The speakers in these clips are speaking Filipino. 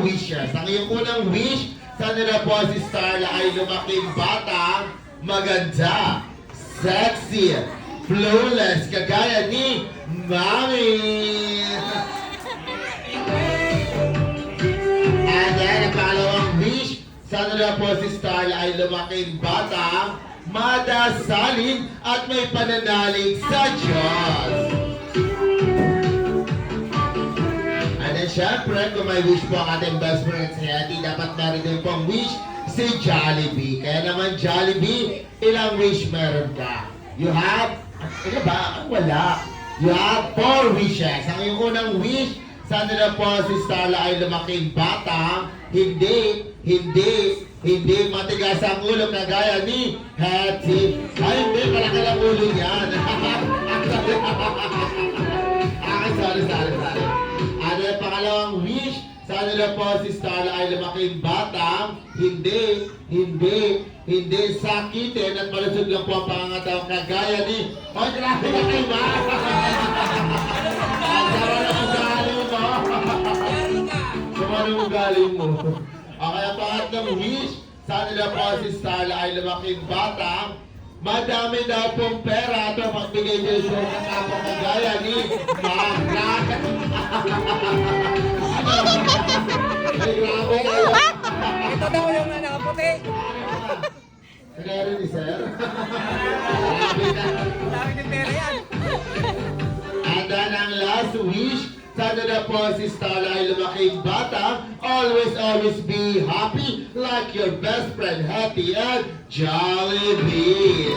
wishes. Ang iyong unang wish, sana na po si Starla ay lumaking bata, maganda, sexy, flawless, kagaya ni Mami. And then, ang pangalawang wish, sana na po si Starla ay lumaking bata, madasalin at may pananalig sa Diyos. And then, syempre, kung may wish po ang ating best friend si Hetty, dapat meron din pong wish si Jollibee. Kaya naman, Jollibee, ilang wish meron ka? You have, ano ba? Wala. You have 4 wishes. Ang iyong unang wish, sana na po si Starla ay lumaking bata, hindi matigas ang ulo kagaya ni Hetty. Ay, hindi, malaki ang ulo niyan. Sorry. Ano yung pangalawang wish? Sana na po si Starla ay lumaking bata, hindi sakitin at malusog lang po ang pangangataw kagaya ni Hoy, grabe na kayo ba? Ang sarap na ugali mo. Sumano ugali mo. Ang kaya pangatlong wish, sana na po si Starla ay lumaking bata, madami daw pong pera at magbigay din siya ng kapong kagaya ni Mama. Ay, grabe kayo. Ito daw yung nakaputi. Kagaya ni Sir. Dami ng pera yan. And then ang last wish, sana na po si Starla ay lumaking bata, always be happy like your best friend Hetty and Jollibee.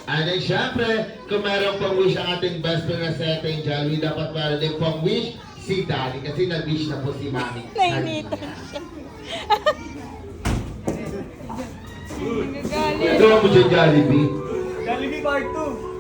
And then syempre, kung meron pong wish ang ating best friend na si Hetty and Jollibee, dapat meron din pong wish si Daddy kasi nag-wish na po si Mami. Nainitan siya. Nagalit. Ito mo siya Jollibee. Jollibee Part 2.